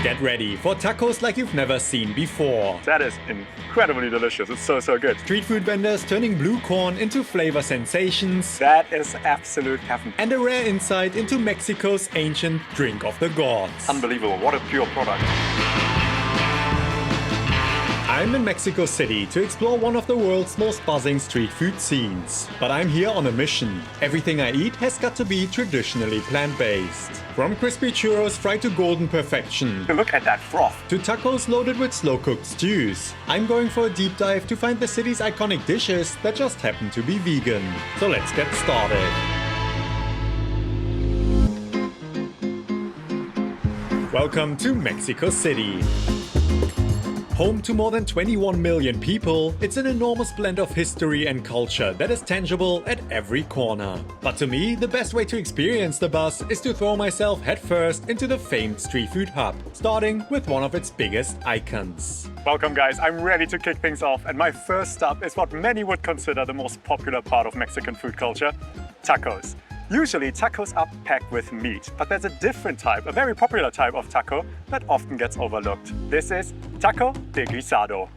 Get ready for tacos like you've never seen before. That is incredibly delicious. It's so good. Street food vendors turning blue corn into flavor sensations. That is absolute heaven. And a rare insight into Mexico's ancient drink of the gods. Unbelievable. What a pure product. I'm in Mexico City to explore one of the world's most buzzing street food scenes. But I'm here on a mission. Everything I eat has got to be traditionally plant-based. From crispy churros fried to golden perfection. Look at that froth. To tacos loaded with slow-cooked stews. I'm going for a deep dive to find the city's iconic dishes that just happen to be vegan. So let's get started. Welcome to Mexico City. Home to more than 21 million people, it's an enormous blend of history and culture that is tangible at every corner. But to me, the best way to experience the buzz is to throw myself headfirst into the famed street food hub, starting with one of its biggest icons. Welcome guys, I'm ready to kick things off, and my first stop is what many would consider the most popular part of Mexican food culture, tacos. Usually tacos are packed with meat, but there's a different type, a very popular type of taco that often gets overlooked. This is taco de guisado.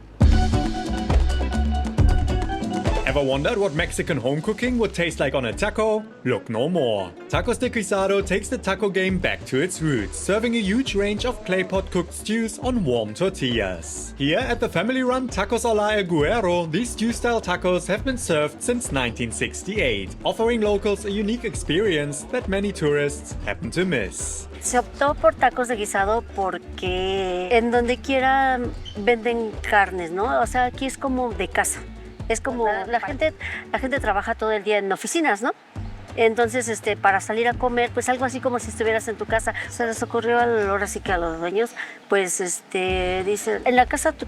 Ever wondered what Mexican home cooking would taste like on a taco? Look no more. Tacos de Guisado takes the taco game back to its roots, serving a huge range of clay pot cooked stews on warm tortillas. Here at the family-run Tacos a la El Güero, these stew-style tacos have been served since 1968, offering locals a unique experience that many tourists happen to miss. Se optó por tacos de guisado porque en donde quiera venden carnes, ¿no? O sea, aquí es como de casa. Es como la gente trabaja todo el día en oficinas, ¿no? Entonces, para salir a comer, pues algo así como si estuvieras en tu casa. Se les ocurrió ahora sí que a los dueños, pues dicen, en la casa tú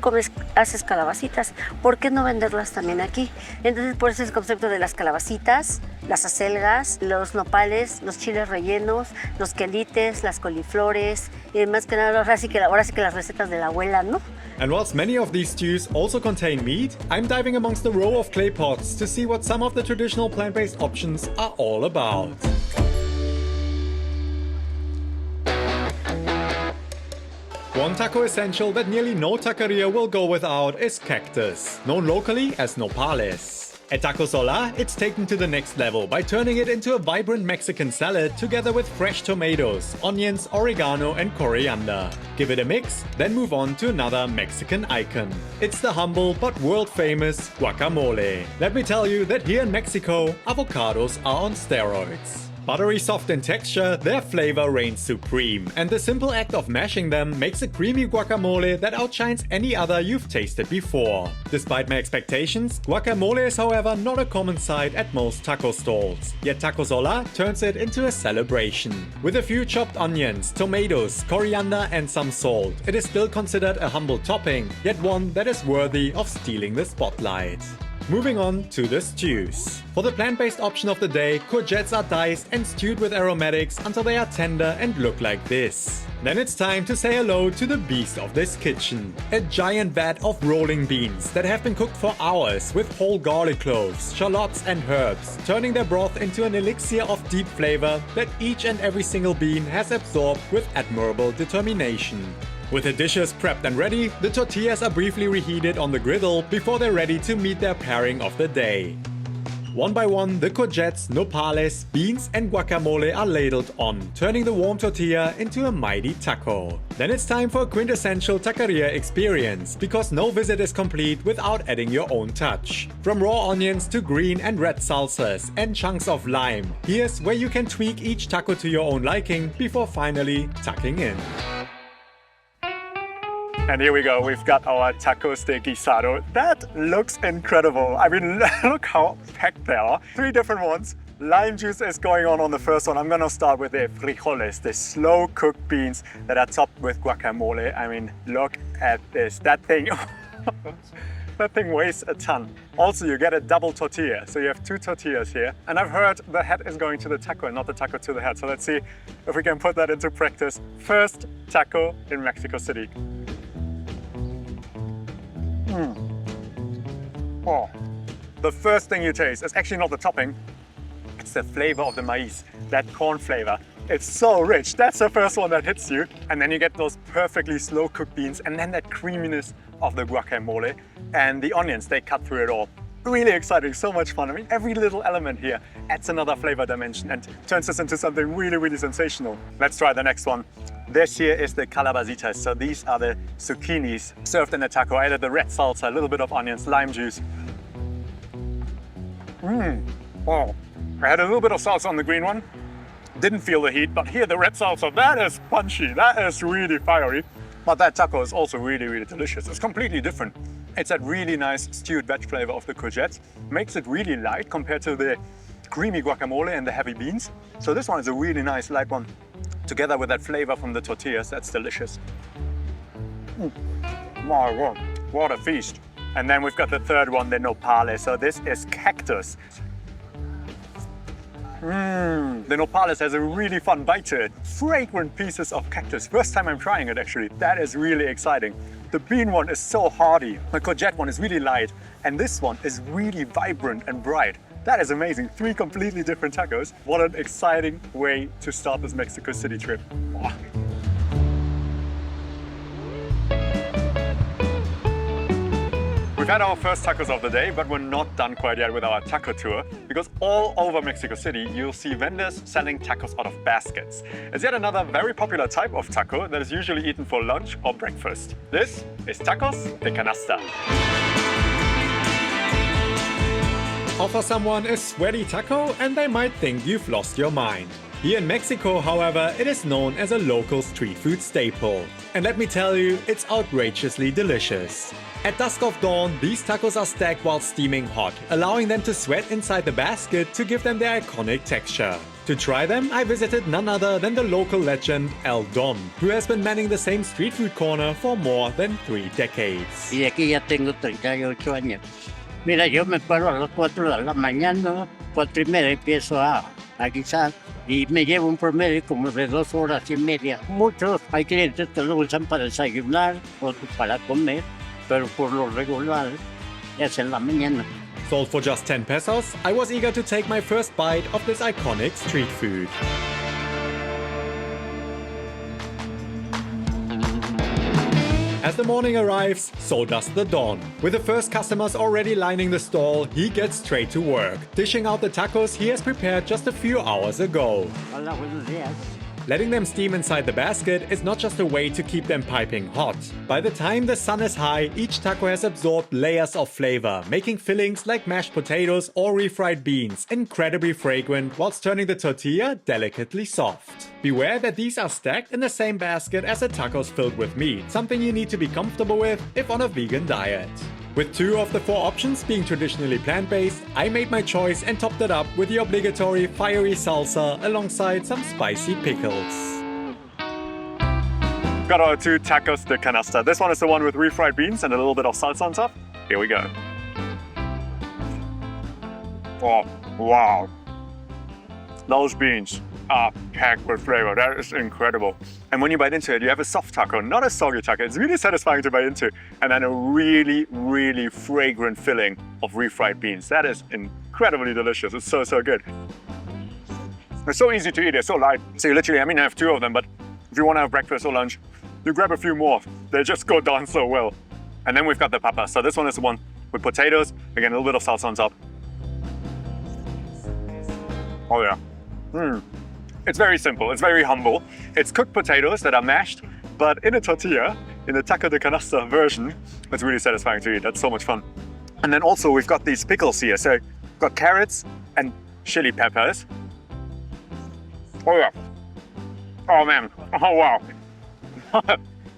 haces calabacitas, ¿por qué no venderlas también aquí? Entonces, por eso es el concepto de las calabacitas, las acelgas, los nopales, los chiles rellenos, los quelites, las coliflores, y más que nada ahora sí que las recetas de la abuela, ¿no? And whilst many of these stews also contain meat, I'm diving amongst the row of clay pots to see what some of the traditional plant-based options are all about. One taco essential that nearly no taqueria will go without is cactus, known locally as nopales. At Taco Sola, it's taken to the next level by turning it into a vibrant Mexican salad together with fresh tomatoes, onions, oregano and coriander. Give it a mix, then move on to another Mexican icon. It's the humble but world-famous guacamole. Let me tell you that here in Mexico, avocados are on steroids. Buttery soft in texture, their flavor reigns supreme, and the simple act of mashing them makes a creamy guacamole that outshines any other you've tasted before. Despite my expectations, guacamole is however not a common sight at most taco stalls, yet Taco Sola turns it into a celebration. With a few chopped onions, tomatoes, coriander and some salt, it is still considered a humble topping, yet one that is worthy of stealing the spotlight. Moving on to the stews. For the plant-based option of the day, courgettes are diced and stewed with aromatics until they are tender and look like this. Then it's time to say hello to the beast of this kitchen. A giant vat of rolling beans that have been cooked for hours with whole garlic cloves, shallots and herbs, turning their broth into an elixir of deep flavor that each and every single bean has absorbed with admirable determination. With the dishes prepped and ready, the tortillas are briefly reheated on the griddle before they're ready to meet their pairing of the day. One by one, the courgettes, nopales, beans and guacamole are ladled on, turning the warm tortilla into a mighty taco. Then it's time for a quintessential taqueria experience, because no visit is complete without adding your own touch. From raw onions to green and red salsas and chunks of lime, here's where you can tweak each taco to your own liking before finally tucking in. And here we go, we've got our tacos de guisado. That looks incredible. I mean, look how packed they are. 3 different ones. Lime juice is going on the first one. I'm gonna start with the frijoles, the slow cooked beans that are topped with guacamole. I mean, look at this, that thing. That thing weighs a ton. Also, you get a double tortilla, so you have 2 tortillas here. And I've heard the head is going to the taco and not the taco to the head. So let's see if we can put that into practice. First taco in Mexico City. Oh, the first thing you taste is actually not the topping, it's the flavor of the maize, that corn flavor. It's so rich. That's the first one that hits you. And then you get those perfectly slow cooked beans and then that creaminess of the guacamole and the onions, they cut through it all. Really exciting, so much fun. I mean, every little element here adds another flavor dimension and turns this into something really, really sensational. Let's try the next one. This here is the calabazitas. So these are the zucchinis served in a taco. I added the red salsa, a little bit of onions, lime juice. Oh, I had a little bit of salsa on the green one. Didn't feel the heat, but here the red salsa, that is punchy, that is really fiery. But that taco is also really, really delicious. It's completely different. It's that really nice stewed veg flavor of the courgettes. Makes it really light compared to the creamy guacamole and the heavy beans. So this one is a really nice light one, together with that flavor from the tortillas. That's delicious. My God, what a feast. And then we've got the third one, the nopales. So this is cactus. The nopales has a really fun bite to it. Fragrant pieces of cactus. First time I'm trying it actually. That is really exciting. The bean one is so hearty. The courgette one is really light. And this one is really vibrant and bright. That is amazing. 3 completely different tacos. What an exciting way to start this Mexico City trip. Oh. We've had our first tacos of the day, but we're not done quite yet with our taco tour, because all over Mexico City, you'll see vendors selling tacos out of baskets. It's yet another very popular type of taco that is usually eaten for lunch or breakfast. This is tacos de canasta. Offer someone a sweaty taco and they might think you've lost your mind. Here in Mexico, however, it is known as a local street food staple. And let me tell you, it's outrageously delicious. At dusk of dawn, these tacos are stacked while steaming hot, allowing them to sweat inside the basket to give them their iconic texture. To try them, I visited none other than the local legend El Don, who has been manning the same street food corner for more than 3 decades. Y aquí ya tengo 38 años. Mira, yo me paro a las 4 de la mañana, 4:30 empiezo a guisar y me llevo un promedio como de 2 horas y media. Muchos hay clientes que lo usan para desayunar, otros para comer, pero por lo regular es en la mañana. Sold for just 10 pesos, I was eager to take my first bite of this iconic street food. As the morning arrives, so does the dawn. With the first customers already lining the stall, he gets straight to work, dishing out the tacos he has prepared just a few hours ago. Hola, buenos días. Letting them steam inside the basket is not just a way to keep them piping hot. By the time the sun is high, each taco has absorbed layers of flavor, making fillings like mashed potatoes or refried beans incredibly fragrant whilst turning the tortilla delicately soft. Beware that these are stacked in the same basket as the tacos filled with meat, something you need to be comfortable with if on a vegan diet. With 2 of the 4 options being traditionally plant-based, I made my choice and topped it up with the obligatory fiery salsa alongside some spicy pickles. Got our 2 tacos de canasta. This one is the one with refried beans and a little bit of salsa on top. Here we go. Oh, wow. Those beans are packed with flavor. That is incredible. And when you bite into it, you have a soft taco, not a soggy taco. It's really satisfying to bite into. And then a really, really fragrant filling of refried beans. That is incredibly delicious. It's so, so good. It's so easy to eat. It's so light. So you literally, I have 2 of them, but if you want to have breakfast or lunch, you grab a few more. They just go down so well. And then we've got the papas. So this one is the one with potatoes. Again, a little bit of salsa on top. Oh yeah. It's very simple, it's very humble. It's cooked potatoes that are mashed, but in a tortilla, in a taco de canasta version. It's really satisfying to eat, that's so much fun. And then also we've got these pickles here. So we've got carrots and chili peppers. Oh yeah. Oh man, oh wow.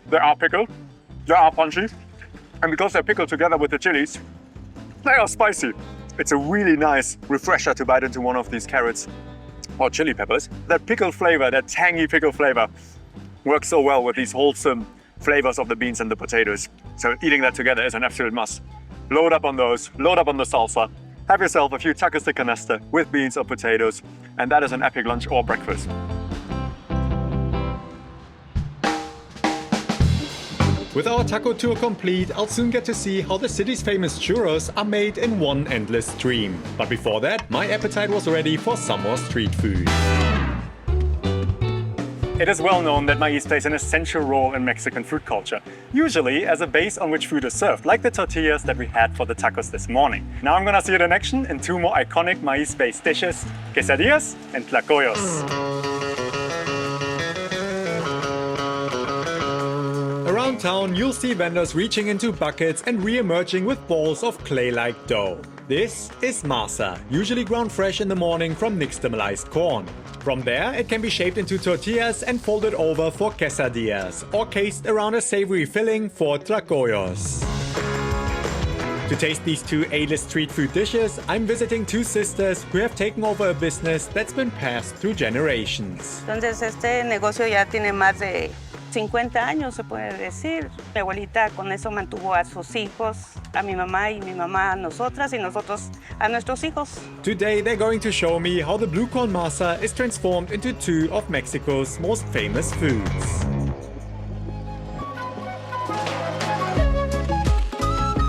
They are pickled, they are punchy. And because they're pickled together with the chilies, they are spicy. It's a really nice refresher to bite into one of these carrots or chili peppers. That pickle flavor, that tangy pickle flavor, works so well with these wholesome flavors of the beans and the potatoes. So eating that together is an absolute must. Load up on those, load up on the salsa, have yourself a few tacos de canasta with beans or potatoes, and that is an epic lunch or breakfast. With our taco tour complete, I'll soon get to see how the city's famous churros are made in one endless stream. But before that, my appetite was ready for some more street food. It is well known that maize plays an essential role in Mexican food culture, usually as a base on which food is served, like the tortillas that we had for the tacos this morning. Now I'm gonna see it in action in two more iconic maize-based dishes, quesadillas and tlacoyos. Around town, you'll see vendors reaching into buckets and re-emerging with balls of clay-like dough. This is masa, usually ground fresh in the morning from nixtamalized corn. From there, it can be shaped into tortillas and folded over for quesadillas, or cased around a savory filling for tlacoyos. To taste these two A-list street food dishes, I'm visiting two sisters who have taken over a business that's been passed through generations. Entonces este negocio ya tiene más de 50 años, se puede decir. Mi abuelita con eso mantuvo a sus hijos, a mi mamá y mi mamá a nosotras y nosotros a nuestros hijos. Today they're going to show me how the blue corn masa is transformed into two of Mexico's most famous foods.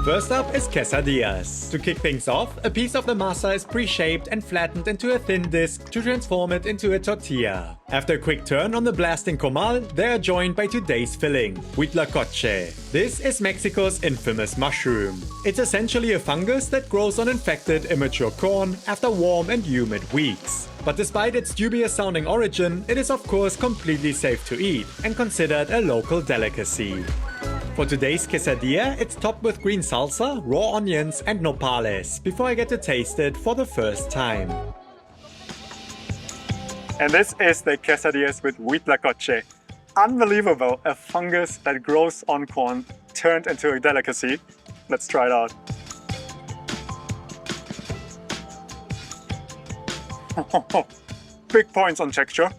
First up is quesadillas. To kick things off, a piece of the masa is pre-shaped and flattened into a thin disc to transform it into a tortilla. After a quick turn on the blasting comal, they are joined by today's filling, huitlacoche. This is Mexico's infamous mushroom. It's essentially a fungus that grows on infected immature corn after warm and humid weeks. But despite its dubious-sounding origin, it is of course completely safe to eat and considered a local delicacy. For today's quesadilla, it's topped with green salsa, raw onions and nopales before I get to taste it for the first time. And this is the quesadillas with huitlacoche. Unbelievable, a fungus that grows on corn turned into a delicacy. Let's try it out. Big points on texture.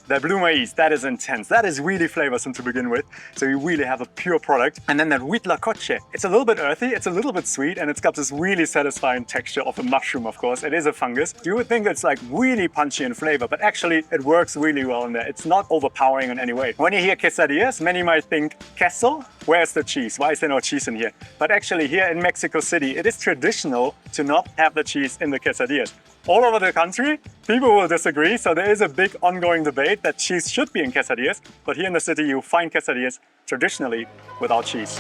That blue maize, that is intense. That is really flavorsome to begin with. So you really have a pure product. And then that huitlacoche, it's a little bit earthy, it's a little bit sweet, and it's got this really satisfying texture of a mushroom, of course. It is a fungus. You would think it's like really punchy in flavor, but actually it works really well in there. It's not overpowering in any way. When you hear quesadillas, many might think queso, where's the cheese? Why is there no cheese in here? But actually here in Mexico City, it is traditional to not have the cheese in the quesadillas. All over the country, people will disagree, so there is a big ongoing debate that cheese should be in quesadillas, but here in the city you find quesadillas traditionally without cheese.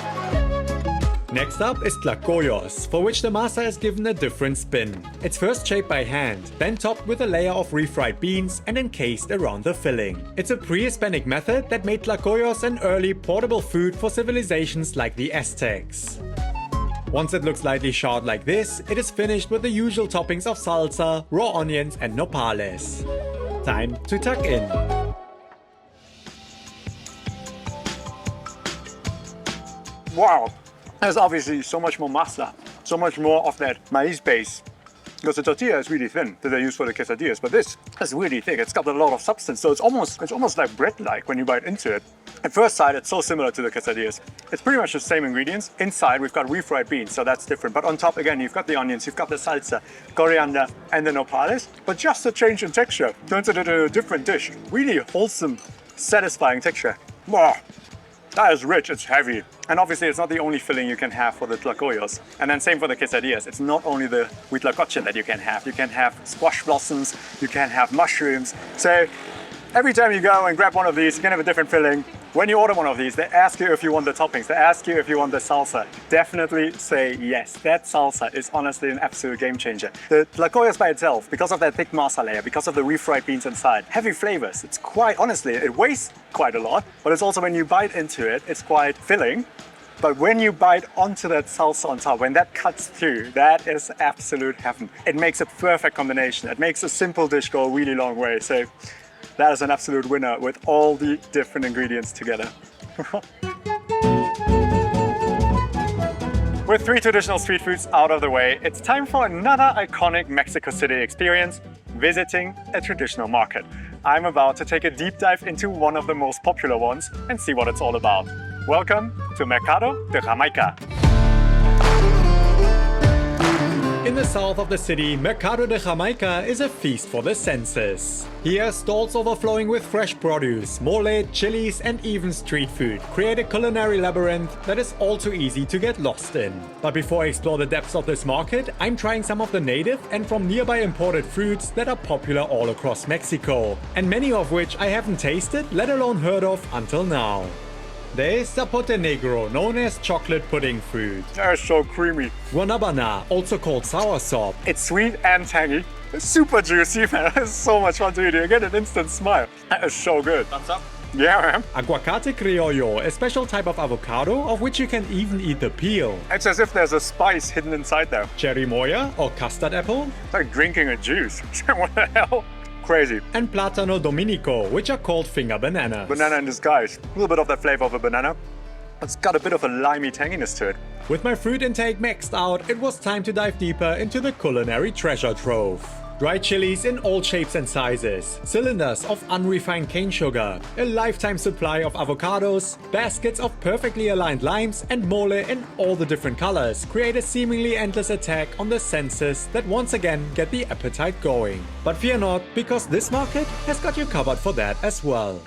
Next up is tlacoyos, for which the masa is given a different spin. It's first shaped by hand, then topped with a layer of refried beans and encased around the filling. It's a pre-Hispanic method that made tlacoyos an early portable food for civilizations like the Aztecs. Once it looks lightly charred like this, it is finished with the usual toppings of salsa, raw onions and nopales. Time to tuck in. Wow, there's obviously so much more masa, so much more of that maize base. Because the tortilla is really thin that they use for the quesadillas, but this is really thick. It's got a lot of substance, so it's almost like bread-like when you bite into it. At first sight, it's so similar to the quesadillas. It's pretty much the same ingredients. Inside, we've got refried beans, so that's different. But on top, again, you've got the onions, you've got the salsa, coriander, and the nopales. But just a change in texture turns it into a different dish. Really wholesome, satisfying texture. Wow. That is rich, it's heavy. And obviously it's not the only filling you can have for the tlacoyos. And then same for the quesadillas. It's not only the huitlacoche that you can have. You can have squash blossoms, you can have mushrooms. So every time you go and grab one of these, you can have a different filling. When you order one of these, they ask you if you want the toppings, they ask you if you want the salsa. Definitely say yes. That salsa is honestly an absolute game changer. The tlacoyos by itself, because of that thick masa layer, because of the refried beans inside, heavy flavors. It's quite, honestly, it weighs quite a lot, but it's also when you bite into it, it's quite filling. But when you bite onto that salsa on top, when that cuts through, that is absolute heaven. It makes a perfect combination. It makes a simple dish go a really long way. So that is an absolute winner with all the different ingredients together. With three traditional street foods out of the way, it's time for another iconic Mexico City experience, visiting a traditional market. I'm about to take a deep dive into one of the most popular ones and see what it's all about. Welcome to Mercado de Jamaica. In the south of the city, Mercado de Jamaica is a feast for the senses. Here, stalls overflowing with fresh produce, mole, chilies, and even street food create a culinary labyrinth that is all too easy to get lost in. But before I explore the depths of this market, I'm trying some of the native and from nearby imported fruits that are popular all across Mexico, and many of which I haven't tasted, let alone heard of until now. There is zapote negro, known as chocolate pudding fruit. That is so creamy. Guanabana, also called soursop. It's sweet and tangy. It's super juicy, man. It's so much fun to eat. You get an instant smile. That is so good. Thumbs up? Yeah, man. Aguacate criollo, a special type of avocado of which you can even eat the peel. It's as if there's a spice hidden inside there. Cherry moya, or custard apple. It's like drinking a juice. What the hell? Crazy. And plátano dominico, which are called finger bananas. Banana in disguise. A little bit of the flavor of a banana. It's got a bit of a limey tanginess to it. With my fruit intake maxed out, it was time to dive deeper into the culinary treasure trove. Dried chilies in all shapes and sizes, cylinders of unrefined cane sugar, a lifetime supply of avocados, baskets of perfectly aligned limes, and mole in all the different colors create a seemingly endless attack on the senses that once again get the appetite going. But fear not, because this market has got you covered for that as well.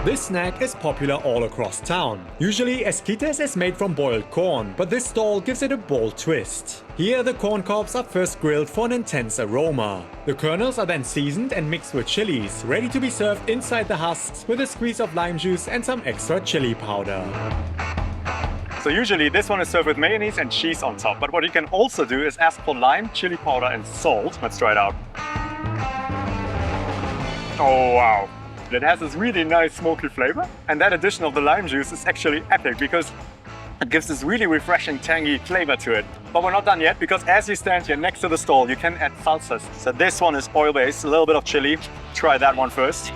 This snack is popular all across town. Usually Esquites is made from boiled corn, but this stall gives it a bold twist. Here the corn cobs are first grilled for an intense aroma. The kernels are then seasoned and mixed with chilies, ready to be served inside the husks with a squeeze of lime juice and some extra chili powder. So usually this one is served with mayonnaise and cheese on top, but what you can also do is ask for lime, chili powder and salt. Let's try it out. Oh wow. It has this really nice smoky flavor, and that addition of the lime juice is actually epic because it gives this really refreshing tangy flavor to it. But we're not done yet, because as you stand here next to the stall, you can add salsas. So this one is oil-based, a little bit of chili. Try that one first.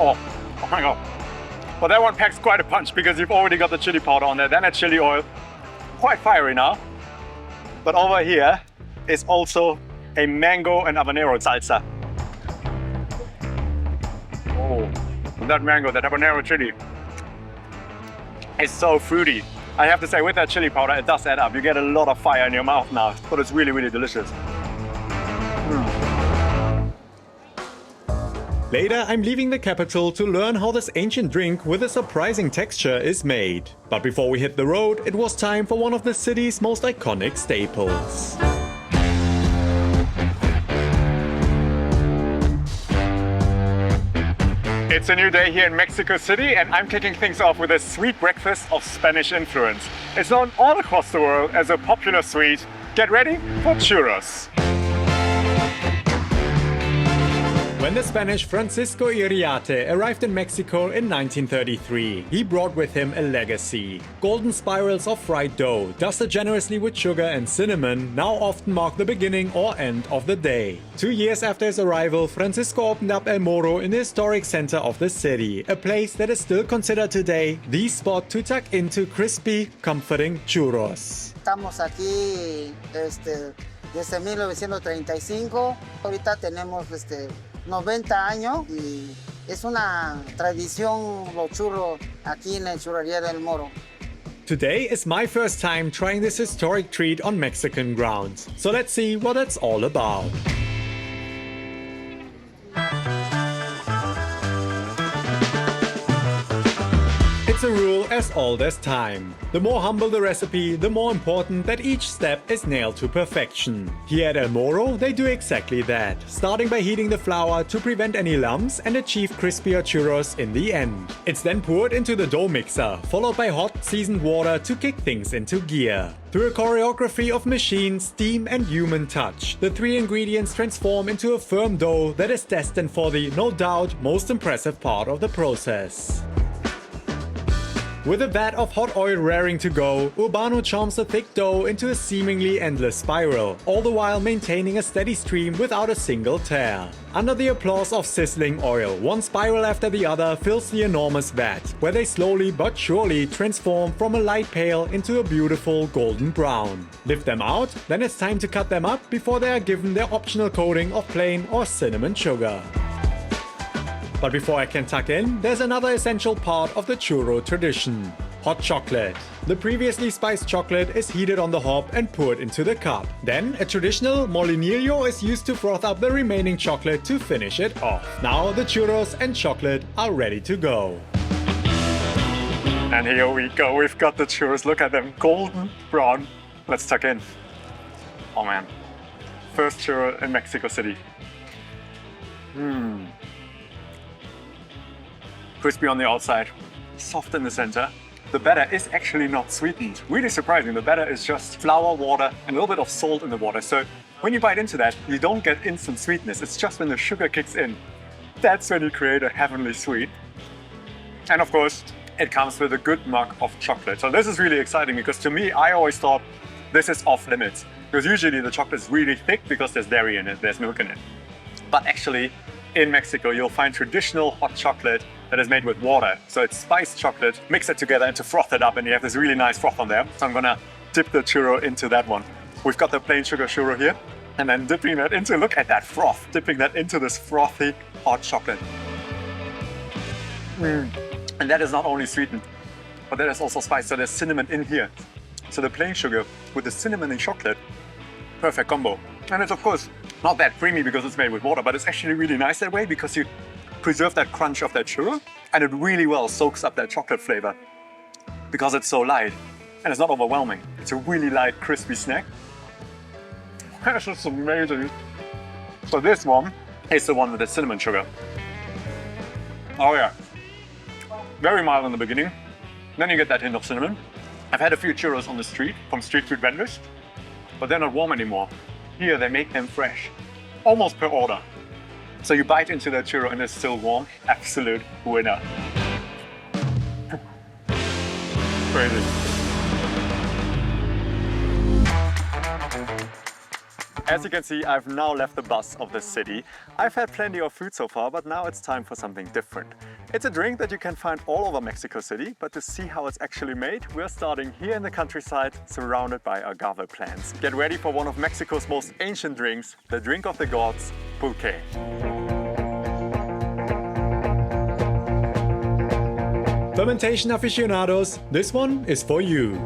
Oh my god. Well, that one packs quite a punch because you've already got the chili powder on there, then a chili oil. Quite fiery now. But over here is also a mango and habanero salsa. Oh, that mango, that habanero chili is so fruity. I have to say, with that chili powder, it does add up. You get a lot of fire in your mouth now, but it's really, really delicious. Later, I'm leaving the capital to learn how this ancient drink with a surprising texture is made. But before we hit the road, it was time for one of the city's most iconic staples. It's a new day here in Mexico City, and I'm kicking things off with a sweet breakfast of Spanish influence. It's known all across the world as a popular sweet. Get ready for churros. When the Spanish Francisco Iriarte arrived in Mexico in 1933, he brought with him a legacy. Golden spirals of fried dough, dusted generously with sugar and cinnamon, now often mark the beginning or end of the day. 2 years after his arrival, Francisco opened up El Moro in the historic center of the city, a place that is still considered today the spot to tuck into crispy, comforting churros. Estamos aquí desde 1935, ahorita tenemos 90 años y es una tradición los churros aquí en la churrería del Moro. Today is my first time trying this historic treat on Mexican grounds, so let's see what it's all about. It's a rule as old as time. The more humble the recipe, the more important that each step is nailed to perfection. Here at El Moro, they do exactly that, starting by heating the flour to prevent any lumps and achieve crispier churros in the end. It's then poured into the dough mixer, followed by hot, seasoned water to kick things into gear. Through a choreography of machine, steam, and human touch, the three ingredients transform into a firm dough that is destined for the, no doubt, most impressive part of the process. With a vat of hot oil raring to go, Urbano chomps the thick dough into a seemingly endless spiral, all the while maintaining a steady stream without a single tear. Under the applause of sizzling oil, one spiral after the other fills the enormous vat, where they slowly but surely transform from a light pale into a beautiful golden brown. Lift them out, then it's time to cut them up before they are given their optional coating of plain or cinnamon sugar. But before I can tuck in, there's another essential part of the churro tradition. hot chocolate. The previously spiced chocolate is heated on the hob and poured into the cup. Then a traditional molinillo is used to froth up the remaining chocolate to finish it off. Now the churros and chocolate are ready to go. And here we go, we've got the churros. Look at them, golden brown. Let's tuck in. Oh man. First churro in Mexico City. Crispy on the outside, soft in the center. The batter is actually not sweetened. Really surprising, the batter is just flour, water, and a little bit of salt in the water. So when you bite into that, you don't get instant sweetness. It's just when the sugar kicks in. That's when you create a heavenly sweet. And of course, it comes with a good mug of chocolate. So this is really exciting because to me, I always thought this is off limits. Because usually the chocolate is really thick because there's dairy in it, there's milk in it. But actually, in Mexico, you'll find traditional hot chocolate that is made with water. So it's spiced chocolate, mix it together and to froth it up, and you have this really nice froth on there. So I'm gonna dip the churro into that one. We've got the plain sugar churro here, and then dipping that into, look at that froth, dipping that into this frothy hot chocolate. And that is not only sweetened, but that is also spiced. So there's cinnamon in here. So the plain sugar with the cinnamon and chocolate, perfect combo. And it's of course not that creamy because it's made with water, but it's actually really nice that way because you preserve that crunch of that churro and it really well soaks up that chocolate flavor because it's so light and it's not overwhelming. It's a really light, crispy snack. That's just amazing. So this one is the one with the cinnamon sugar. Oh yeah. Very mild in the beginning. Then you get that hint of cinnamon. I've had a few churros on the street from street food vendors, but they're not warm anymore. Here they make them fresh, almost per order. So you bite into that churro and it's still warm. Absolute winner. Crazy. As you can see, I've now left the buzz of the city. I've had plenty of food so far, but now it's time for something different. It's a drink that you can find all over Mexico City, but to see how it's actually made, we're starting here in the countryside, surrounded by agave plants. Get ready for one of Mexico's most ancient drinks, the drink of the gods, pulque. Fermentation aficionados, this one is for you.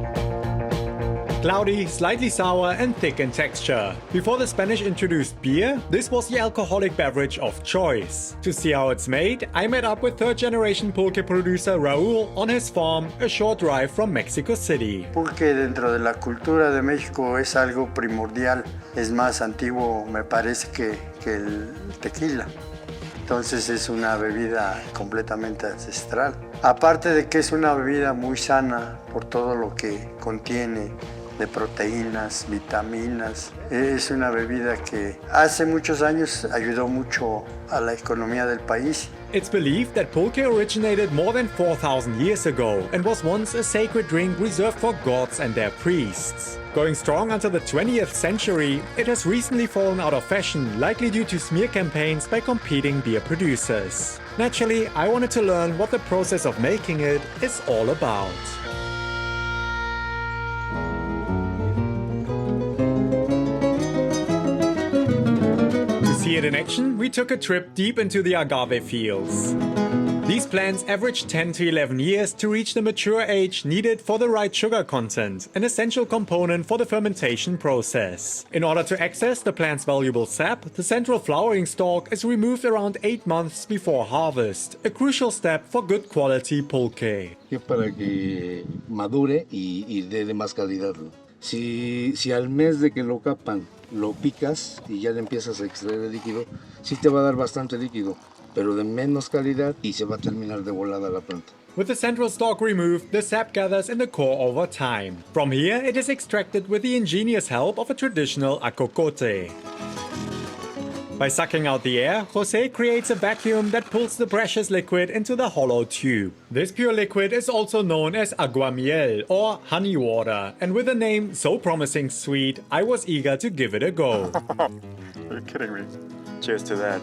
Cloudy, slightly sour and thick in texture. Before the Spanish introduced beer, this was the alcoholic beverage of choice. To see how it's made, I met up with third-generation pulque producer Raúl on his farm, a short drive from Mexico City. Pulque dentro de la cultura de México es algo primordial, es más antiguo me parece que el tequila. Entonces es una bebida completamente ancestral. Aparte de que es una bebida muy sana por todo lo que contiene de proteínas, vitaminas. Es una bebida que hace muchos años ayudó mucho a la economía del país. It's believed that pulque originated more than 4,000 years ago and was once a sacred drink reserved for gods and their priests. Going strong until the 20th century, it has recently fallen out of fashion, likely due to smear campaigns by competing beer producers. Naturally, I wanted to learn what the process of making it is all about. To see it in action, we took a trip deep into the agave fields. These plants average 10 to 11 years to reach the mature age needed for the right sugar content, an essential component for the fermentation process. In order to access the plant's valuable sap, the central flowering stalk is removed around 8 months before harvest, a crucial step for good quality pulque. Es para que madure y dé de más calidad. Si al mes de que lo capan lo picas y ya le empiezas a extraer el líquido, sí te va a dar bastante líquido, pero de menos calidad y se va a terminar de volada la planta. With the central stalk removed, the sap gathers in the core over time. From here, it is extracted with the ingenious help of a traditional acocote. By sucking out the air, Jose creates a vacuum that pulls the precious liquid into the hollow tube. This pure liquid is also known as aguamiel or honey water, and with a name so promising sweet, I was eager to give it a go. You're kidding me. Cheers to that.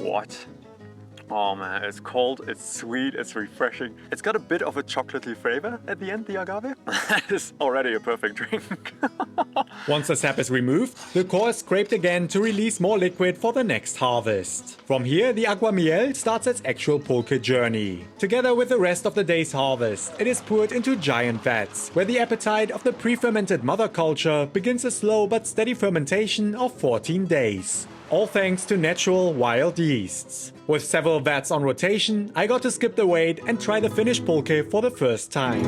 What? Oh man, it's cold, it's sweet, it's refreshing. It's got a bit of a chocolatey flavor at the end, the agave. It's already a perfect drink. Once the sap is removed, the core is scraped again to release more liquid for the next harvest. From here, the aguamiel starts its actual pulque journey. Together with the rest of the day's harvest, it is poured into giant vats, where the appetite of the pre-fermented mother culture begins a slow but steady fermentation of 14 days. All thanks to natural wild yeasts. With several vats on rotation, I got to skip the wait and try the finished pulque for the first time.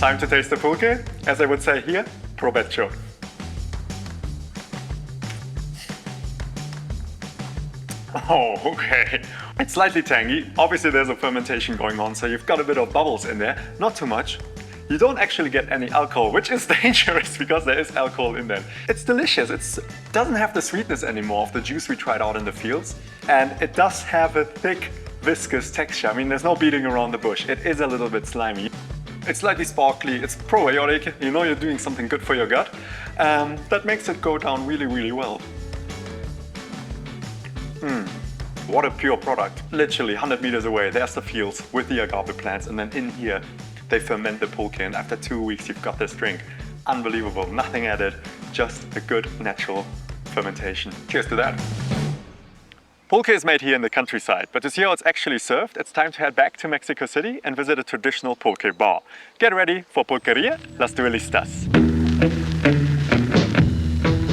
Time to taste the pulque. As I would say here, provecho. Oh, okay. It's slightly tangy. Obviously there's a fermentation going on, so you've got a bit of bubbles in there. Not too much. You don't actually get any alcohol, which is dangerous because there is alcohol in there. It's delicious. It doesn't have the sweetness anymore of the juice we tried out in the fields. And it does have a thick, viscous texture. I mean, there's no beating around the bush. It is a little bit slimy. It's slightly sparkly. It's probiotic. You know you're doing something good for your gut. That makes it go down really, really well. What a pure product. Literally 100 meters away, there's the fields with the agave plants, and then in here, they ferment the pulque, and after 2 weeks, you've got this drink. Unbelievable, nothing added, just a good natural fermentation. Cheers to that. Pulque is made here in the countryside, but to see how it's actually served, it's time to head back to Mexico City and visit a traditional pulque bar. Get ready for Pulquería Las Duelistas.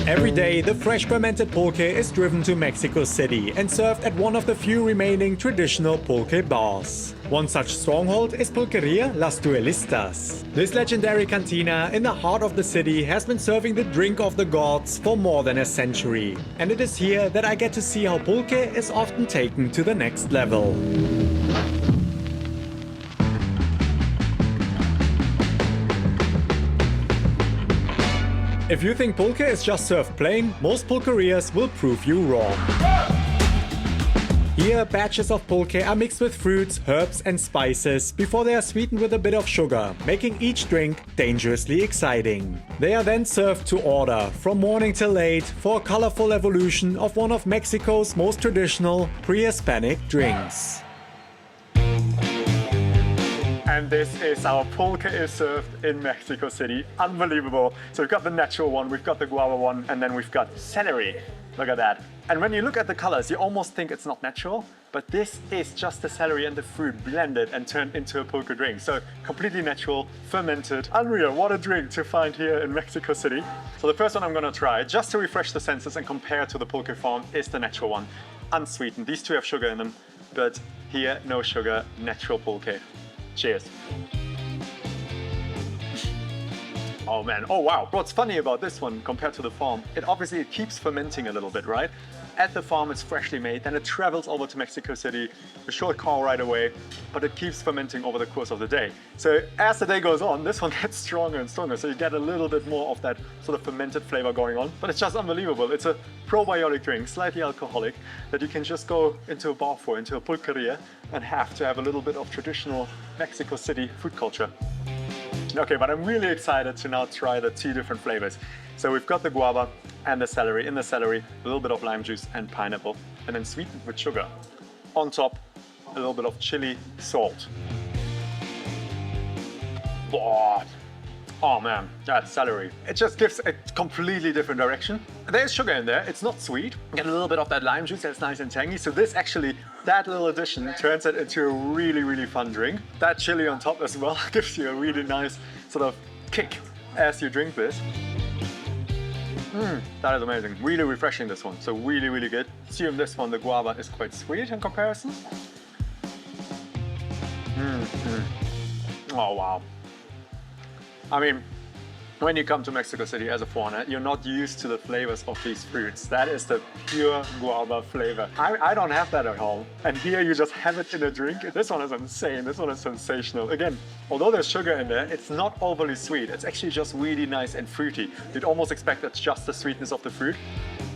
Every day, the fresh fermented pulque is driven to Mexico City and served at one of the few remaining traditional pulque bars. One such stronghold is Pulquería Las Duelistas. This legendary cantina in the heart of the city has been serving the drink of the gods for more than a century. And it is here that I get to see how pulque is often taken to the next level. If you think pulque is just served plain, most pulquerias will prove you wrong. Here, batches of pulque are mixed with fruits, herbs and spices before they are sweetened with a bit of sugar, making each drink dangerously exciting. They are then served to order, from morning till late, for a colorful evolution of one of Mexico's most traditional pre-Hispanic drinks. And this is how pulque is served in Mexico City. Unbelievable. So we've got the natural one, we've got the guava one, and then we've got celery. Look at that. And when you look at the colors, you almost think it's not natural, but this is just the celery and the fruit blended and turned into a pulque drink. So completely natural, fermented. Unreal, what a drink to find here in Mexico City. So the first one I'm gonna try, just to refresh the senses and compare to the pulque form, is the natural one. Unsweetened, these two have sugar in them, but here, no sugar, natural pulque. Cheers. Oh man, oh wow. What's funny about this one compared to the farm, it keeps fermenting a little bit, right? At the farm it's freshly made, then it travels over to Mexico City, a short call right away, but it keeps fermenting over the course of the day. So as the day goes on, this one gets stronger and stronger, so you get a little bit more of that sort of fermented flavor going on, but it's just unbelievable. It's a probiotic drink, slightly alcoholic, that you can just go into a bar for, into a pulqueria, and have to have a little bit of traditional Mexico City food culture. Okay, but I'm really excited to now try the two different flavors. So we've got the guava and the celery. In the celery, a little bit of lime juice and pineapple, and then sweetened with sugar. On top, a little bit of chili salt. Oh man, that celery. It just gives a completely different direction. There's sugar in there, it's not sweet. You get a little bit of that lime juice that's nice and tangy. So this actually, that little addition turns it into a really, really fun drink. That chili on top as well gives you a really nice sort of kick as you drink this. That is amazing. Really refreshing, this one. So really, really good. Assume this one, the guava, is quite sweet in comparison. Oh wow. I mean, when you come to Mexico City as a foreigner, you're not used to the flavors of these fruits. That is the pure guava flavor. I don't have that at home. And here you just have it in a drink. This one is insane. This one is sensational. Again, although there's sugar in there, it's not overly sweet. It's actually just really nice and fruity. You'd almost expect it's just the sweetness of the fruit.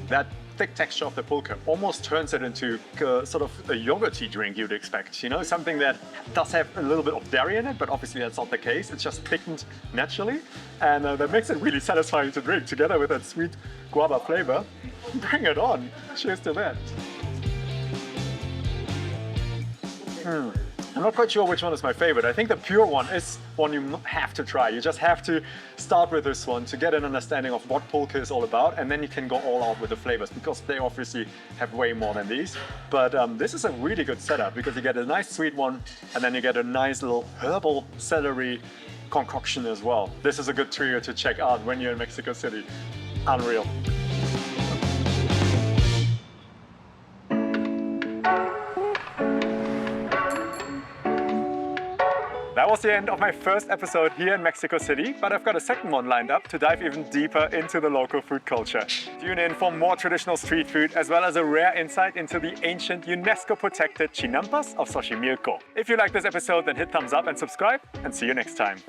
That thick texture of the pulque almost turns it into sort of a yogurty drink you'd expect, you know, something that does have a little bit of dairy in it, but obviously that's not the case. It's just thickened naturally, and that makes it really satisfying to drink together with that sweet guava flavor. Bring it on. Cheers to that. I'm not quite sure which one is my favorite. I think the pure one is one you have to try. You just have to start with this one to get an understanding of what pulque is all about, and then you can go all out with the flavors because they obviously have way more than these. But this is a really good setup because you get a nice sweet one and then you get a nice little herbal celery concoction as well. This is a good trio to check out when you're in Mexico City. Unreal. That was the end of my first episode here in Mexico City, but I've got a second one lined up to dive even deeper into the local food culture. Tune in for more traditional street food, as well as a rare insight into the ancient UNESCO-protected chinampas of Xochimilco. If you like this episode, then hit thumbs up and subscribe, and see you next time.